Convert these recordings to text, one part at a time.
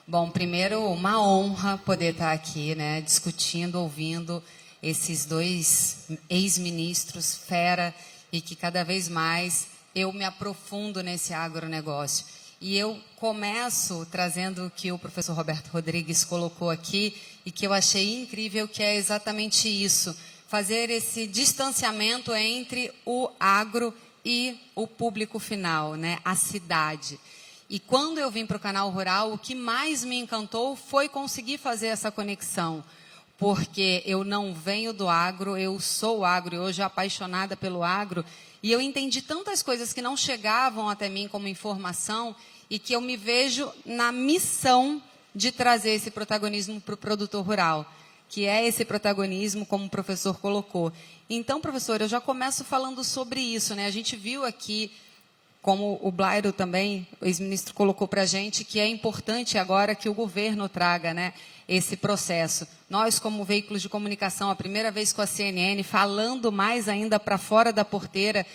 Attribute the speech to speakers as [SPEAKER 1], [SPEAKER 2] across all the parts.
[SPEAKER 1] Bom, primeiro, uma honra poder estar aqui, né, discutindo, ouvindo esses dois ex-ministros fera e que cada vez mais eu me aprofundo nesse agronegócio. E eu começo trazendo o que o professor Roberto Rodrigues colocou aqui e que eu achei incrível, que é exatamente isso, fazer esse distanciamento entre o agro e o público final, né, a cidade. E quando eu vim para o Canal Rural, o que mais me encantou foi conseguir fazer essa conexão, porque eu não venho do agro, eu sou agro, e hoje apaixonada pelo agro, e eu entendi tantas coisas que não chegavam até mim como informação, e que eu me vejo na missão de trazer esse protagonismo para o produtor rural, que é esse protagonismo, como o professor colocou. Então, professor, eu já começo falando sobre isso, né? A gente viu aqui, como o Blairo também, o ex-ministro, colocou para a gente, que é importante agora que o governo traga, né, esse processo. Nós, como veículos de comunicação, a primeira vez com a CNN, falando mais ainda para fora da porteira,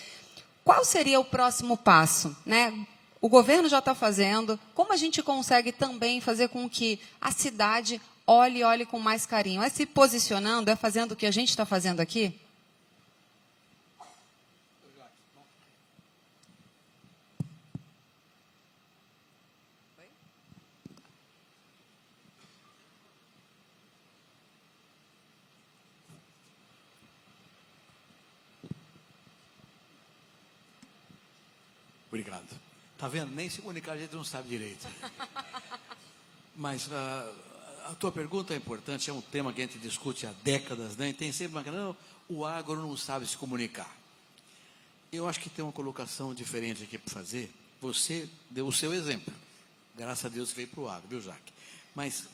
[SPEAKER 1] qual seria o próximo passo, né? O governo já está fazendo, como a gente consegue também fazer com que a cidade olhe com mais carinho? É se posicionando, é fazendo o que a gente está fazendo aqui?
[SPEAKER 2] Obrigado. Tá vendo? Nem se comunicar a gente não sabe direito. Mas a tua pergunta é importante, é um tema que a gente discute há décadas, né? E tem sempre uma questão, o agro não sabe se comunicar. Eu acho que tem uma colocação diferente aqui para fazer. Você deu o seu exemplo. Graças a Deus veio para o agro, viu, Jaque? Mas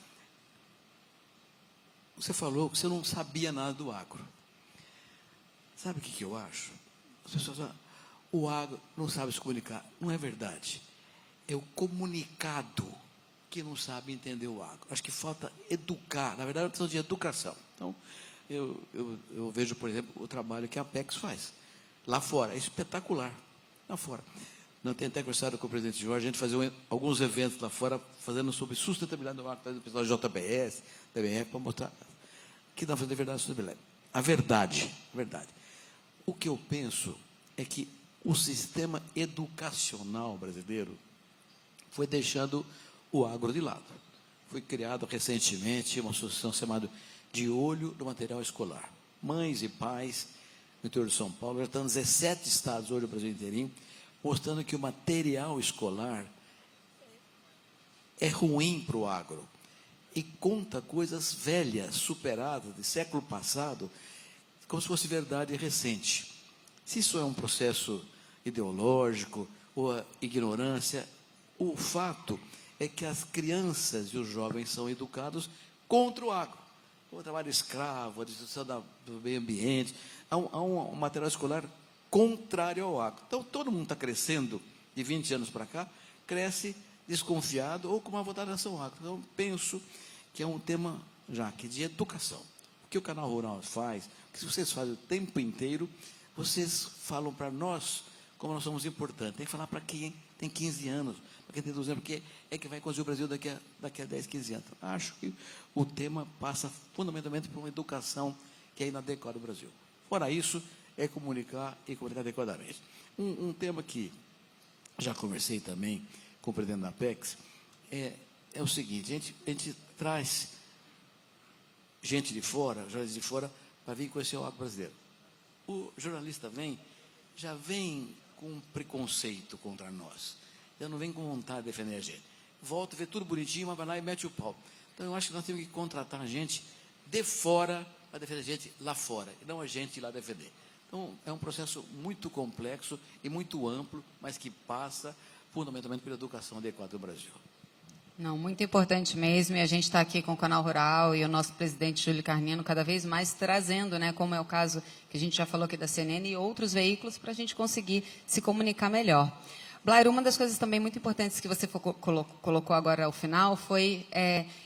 [SPEAKER 2] você falou que você não sabia nada do agro. Sabe o que eu acho? As pessoas falam, o agro não sabe se comunicar. Não é verdade. É o comunicado que não sabe entender o agro. Acho que falta educar. Na verdade, é uma questão de educação. Então, eu vejo, por exemplo, o trabalho que a Apex faz. Lá fora. É espetacular. Lá fora. Não tenho até conversado com o presidente Jorge, a gente fazia alguns eventos lá fora, fazendo sobre sustentabilidade do agro, fazendo o pessoal do JBS, TBR, para mostrar que dá para fazer verdade sustentabilidade. A verdade. O que eu penso é que o sistema educacional brasileiro foi deixando o agro de lado. Foi criado recentemente uma associação chamada De Olho do Material Escolar. Mães e pais no interior de São Paulo, já estão em 17 estados hoje no Brasil inteirinho, mostrando que o material escolar é ruim para o agro. E conta coisas velhas, superadas, do século passado, como se fosse verdade recente. Se isso é um processo ideológico ou a ignorância, o fato é que as crianças e os jovens são educados contra o agro. O trabalho escravo, a destruição do meio ambiente, há um material escolar contrário ao agro. Então, todo mundo está crescendo, de 20 anos para cá, cresce desconfiado ou com uma vontade de ao agro. Então, penso que é um tema, já que de educação. O que o Canal Rural faz, o que vocês fazem o tempo inteiro, vocês falam para nós como nós somos importantes. Tem que falar para quem tem 15 anos, para quem tem 12 anos, porque é que vai conduzir o Brasil daqui a 10, 15 anos. Acho que o tema passa fundamentalmente por uma educação que é inadequada no Brasil. Fora isso, é comunicar e comunicar adequadamente. Um tema que já conversei também com o presidente da Apex é o seguinte, a gente traz gente de fora, jornalistas de fora, para vir conhecer o agro brasileiro. O jornalista já vem com um preconceito contra nós. Já não vem com vontade de defender a gente. Volta, vê tudo bonitinho, mas vai lá e mete o pau. Então, eu acho que nós temos que contratar a gente de fora para defender a gente lá fora, e não a gente ir lá defender. Então, é um processo muito complexo e muito amplo, mas que passa fundamentalmente pela educação adequada do Brasil.
[SPEAKER 1] Não, muito importante mesmo, e a gente está aqui com o Canal Rural e o nosso presidente Júlio Carnino cada vez mais trazendo, né, como é o caso que a gente já falou aqui da CNN e outros veículos, para a gente conseguir se comunicar melhor. Blair, uma das coisas também muito importantes que você colocou agora ao final foi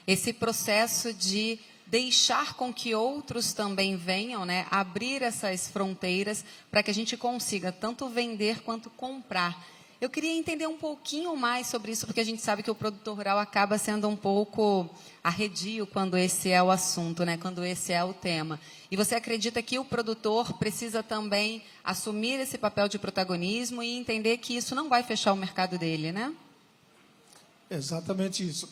[SPEAKER 1] esse processo de deixar com que outros também venham, né, abrir essas fronteiras para que a gente consiga tanto vender quanto comprar. Eu queria entender um pouquinho mais sobre isso, porque a gente sabe que o produtor rural acaba sendo um pouco arredio quando esse é o assunto, né? Quando esse é o tema. E você acredita que o produtor precisa também assumir esse papel de protagonismo e entender que isso não vai fechar o mercado dele, né?
[SPEAKER 3] Exatamente isso.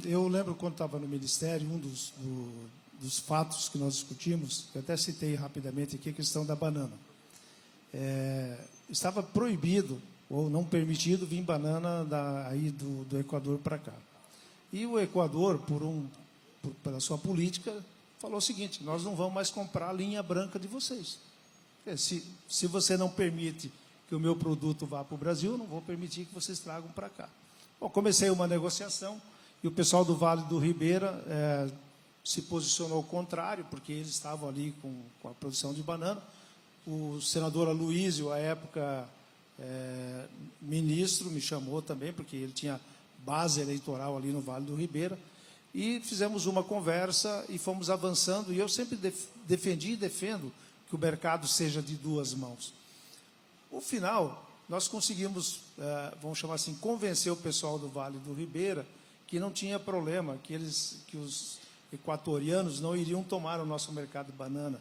[SPEAKER 3] Eu lembro quando estava no Ministério, um dos fatos que nós discutimos, eu até citei rapidamente aqui, a questão da banana. Estava proibido ou não permitido vir banana aí do Equador para cá. E o Equador, pela sua política, falou o seguinte: nós não vamos mais comprar a linha branca de vocês. Se você não permite que o meu produto vá para o Brasil, eu não vou permitir que vocês tragam para cá. Bom, comecei uma negociação e o pessoal do Vale do Ribeira se posicionou ao contrário, porque eles estavam ali com a produção de banana. O senador Aloysio, à época ministro, me chamou também, porque ele tinha base eleitoral ali no Vale do Ribeira, e fizemos uma conversa e fomos avançando, e eu sempre defendi e defendo que o mercado seja de duas mãos. No final, nós conseguimos, vamos chamar assim, convencer o pessoal do Vale do Ribeira que não tinha problema, que os equatorianos não iriam tomar o nosso mercado de banana.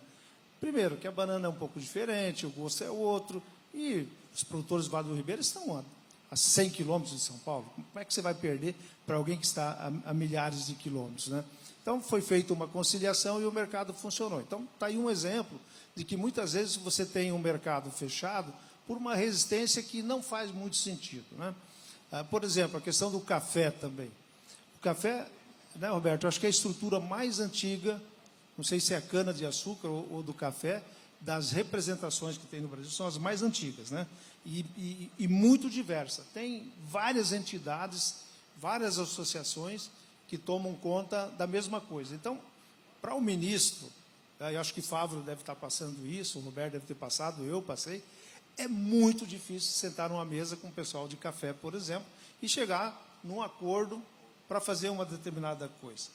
[SPEAKER 3] Primeiro, que a banana é um pouco diferente, o gosto é outro, e os produtores do Vale do Ribeira estão a 100 quilômetros de São Paulo. Como é que você vai perder para alguém que está a milhares de quilômetros, né? Então, foi feita uma conciliação e o mercado funcionou. Então, está aí um exemplo de que, muitas vezes, você tem um mercado fechado por uma resistência que não faz muito sentido, né? Por exemplo, a questão do café também. O café, né, Roberto, eu acho que é a estrutura mais antiga, não sei se é a cana-de-açúcar ou do café, das representações que tem no Brasil, são as mais antigas, né? E muito diversa. Tem várias entidades, várias associações que tomam conta da mesma coisa. Então, para o ministro, eu acho que Fávaro deve estar passando isso, o Roberto deve ter passado, eu passei, é muito difícil sentar numa mesa com o pessoal de café, por exemplo, e chegar num acordo para fazer uma determinada coisa.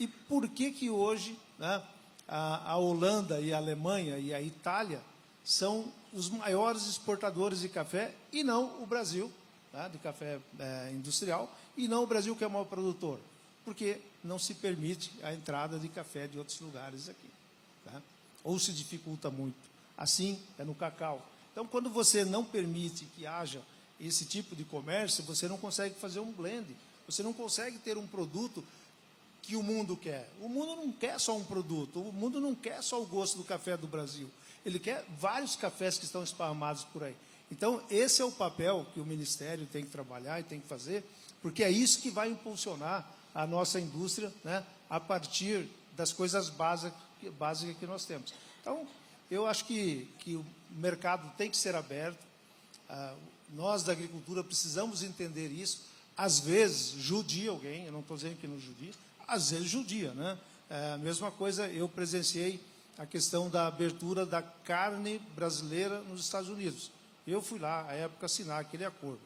[SPEAKER 3] E por que hoje, né, a Holanda e a Alemanha e a Itália são os maiores exportadores de café e não o Brasil, né, de café industrial, e não o Brasil, que é o maior produtor? Porque não se permite a entrada de café de outros lugares aqui, tá? Ou se dificulta muito. Assim é no cacau. Então, quando você não permite que haja esse tipo de comércio, você não consegue fazer um blend, você não consegue ter um produto que o mundo quer. O mundo não quer só um produto, o mundo não quer só o gosto do café do Brasil. Ele quer vários cafés que estão esparramados por aí. Então, esse é o papel que o Ministério tem que trabalhar e tem que fazer, porque é isso que vai impulsionar a nossa indústria, né, a partir das coisas básicas que nós temos. Então, eu acho que o mercado tem que ser aberto. Nós, da agricultura, precisamos entender isso. Às vezes, judia alguém, eu não estou dizendo que não judia, às vezes judia, né? A mesma coisa, eu presenciei a questão da abertura da carne brasileira nos Estados Unidos. Eu fui lá, à época, assinar aquele acordo.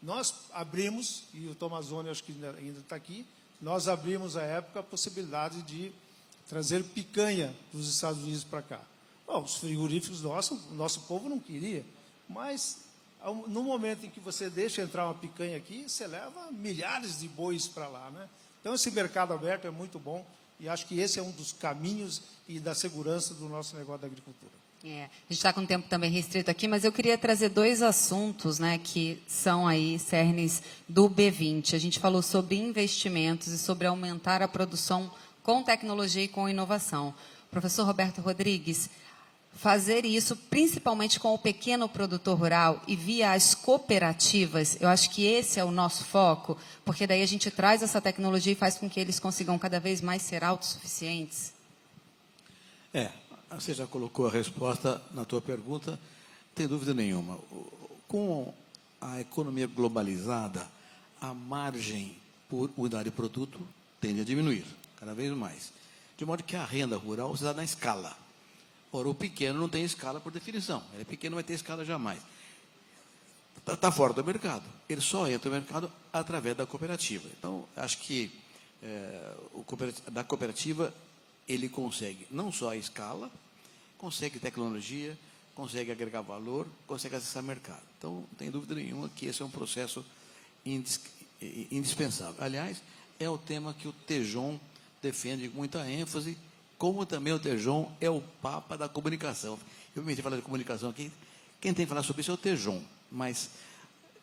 [SPEAKER 3] Nós abrimos, e o Tomazoni acho que ainda está aqui, nós abrimos, à época, a possibilidade de trazer picanha dos Estados Unidos para cá. Bom, os frigoríficos nossos, o nosso povo não queria, mas no momento em que você deixa entrar uma picanha aqui, você leva milhares de bois para lá, né? Então, esse mercado aberto é muito bom, e acho que esse é um dos caminhos e da segurança do nosso negócio da agricultura.
[SPEAKER 1] A gente está com o tempo também restrito aqui, mas eu queria trazer dois assuntos, né, que são aí cernes do B20. A gente falou sobre investimentos e sobre aumentar a produção com tecnologia e com inovação. Professor Roberto Rodrigues, fazer isso principalmente com o pequeno produtor rural e via as cooperativas, eu acho que esse é o nosso foco, porque daí a gente traz essa tecnologia e faz com que eles consigam cada vez mais ser autossuficientes.
[SPEAKER 2] Você já colocou a resposta na tua pergunta, não tem dúvida nenhuma. Com a economia globalizada, a margem por unidade de produto tende a diminuir, cada vez mais. De modo que a renda rural se dá na escala. Ora, o pequeno não tem escala por definição. Ele é pequeno, não vai ter escala jamais. Está fora do mercado. Ele só entra no mercado através da cooperativa. Então, acho que da cooperativa ele consegue não só a escala, consegue tecnologia, consegue agregar valor, consegue acessar mercado. Então, não tem dúvida nenhuma que esse é um processo indispensável. Aliás, é o tema que o Tejon defende com muita ênfase, como também o Tejon é o papa da comunicação. Eu me permiti falar de comunicação aqui, quem tem que falar sobre isso é o Tejon, mas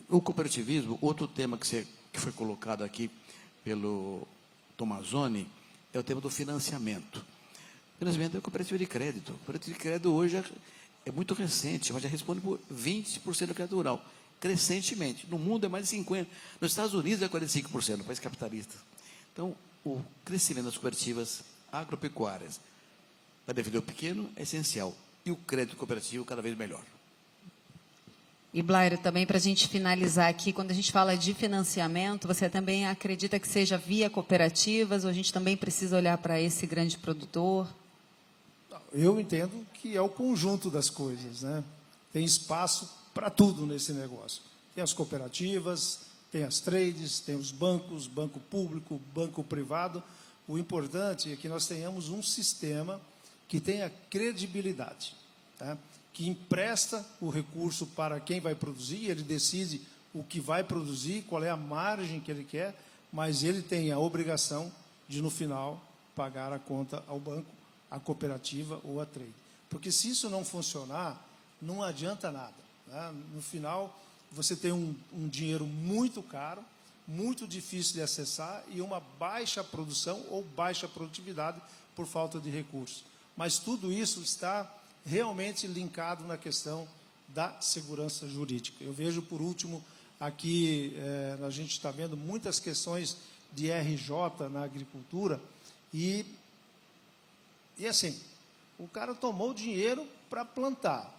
[SPEAKER 2] o cooperativismo, outro tema que foi colocado aqui pelo Tomazoni, é o tema do financiamento. O financiamento é a cooperativa de crédito. A cooperativa de crédito hoje é muito recente, mas já responde por 20% do crédito rural, crescentemente. No mundo é mais de 50%. Nos Estados Unidos é 45%, no país capitalista. Então, o crescimento das cooperativas agropecuárias para defender o pequeno é essencial. E o crédito cooperativo cada vez melhor.
[SPEAKER 1] E, Blairo, também para a gente finalizar aqui, quando a gente fala de financiamento, você também acredita que seja via cooperativas ou a gente também precisa olhar para esse grande produtor?
[SPEAKER 3] Eu entendo que é o conjunto das coisas, né? Tem espaço para tudo nesse negócio. Tem as cooperativas, tem as trades, tem os bancos, banco público, banco privado. O importante é que nós tenhamos um sistema que tenha credibilidade, tá? Que empresta o recurso para quem vai produzir, ele decide o que vai produzir, qual é a margem que ele quer, mas ele tem a obrigação de, no final, pagar a conta ao banco, à cooperativa ou à trade. Porque se isso não funcionar, não adianta nada, né? No final, você tem um dinheiro muito caro, muito difícil de acessar e uma baixa produção ou baixa produtividade por falta de recursos. Mas tudo isso está realmente linkado na questão da segurança jurídica. Eu vejo, por último, aqui a gente está vendo muitas questões de RJ na agricultura e assim, o cara tomou o dinheiro para plantar.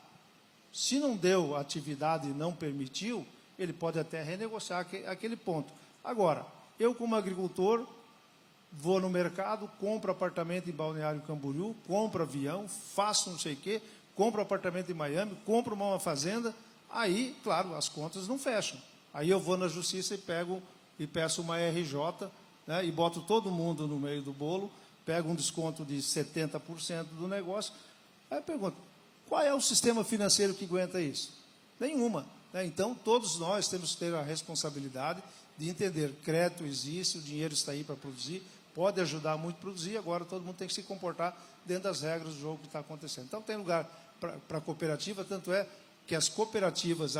[SPEAKER 3] Se não deu atividade e não permitiu, ele pode até renegociar aquele ponto. Agora, eu como agricultor, vou no mercado, compro apartamento em Balneário Camboriú, compro avião, faço não sei o quê, compro apartamento em Miami, compro uma fazenda, aí, claro, as contas não fecham. Aí eu vou na justiça e peço uma RJ, né, e boto todo mundo no meio do bolo, pego um desconto de 70% do negócio. Aí eu pergunto, qual é o sistema financeiro que aguenta isso? Nenhuma, né? Então, todos nós temos que ter a responsabilidade de entender, crédito existe, o dinheiro está aí para produzir, pode ajudar muito a produzir, agora todo mundo tem que se comportar dentro das regras do jogo que está acontecendo. Então, tem lugar para cooperativa, tanto é que as cooperativas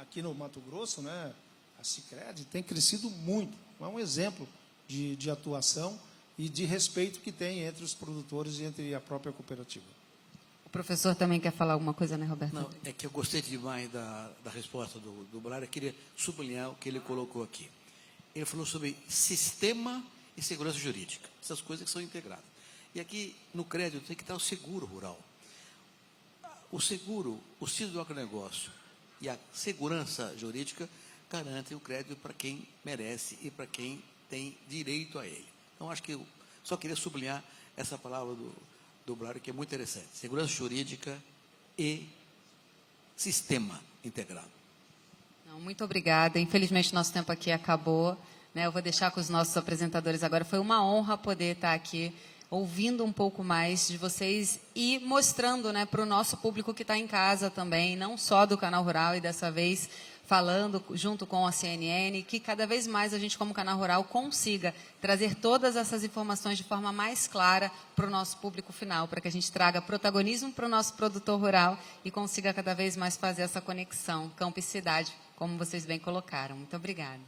[SPEAKER 3] aqui no Mato Grosso, né, a Sicredi, tem crescido muito, é um exemplo de atuação e de respeito que tem entre os produtores e entre a própria cooperativa.
[SPEAKER 1] O professor também quer falar alguma coisa, né, Roberto?
[SPEAKER 2] Não, é que eu gostei demais da resposta do Blairo, eu queria sublinhar o que ele colocou aqui. Ele falou sobre sistema e segurança jurídica, essas coisas que são integradas. E aqui, no crédito, tem que estar o seguro rural. O seguro, o sítio do agronegócio e a segurança jurídica garantem o crédito para quem merece e para quem tem direito a ele. Então, acho que eu só queria sublinhar essa palavra do Blairo, que é muito interessante. Segurança jurídica e sistema integrado.
[SPEAKER 1] Não, muito obrigada. Infelizmente, nosso tempo aqui acabou, né? Eu vou deixar com os nossos apresentadores agora. Foi uma honra poder estar aqui ouvindo um pouco mais de vocês e mostrando, né, para o nosso público que está em casa também, não só do Canal Rural, e dessa vez falando junto com a CNN, que cada vez mais a gente, como Canal Rural, consiga trazer todas essas informações de forma mais clara para o nosso público final, para que a gente traga protagonismo para o nosso produtor rural e consiga cada vez mais fazer essa conexão campo e cidade, como vocês bem colocaram. Muito obrigada.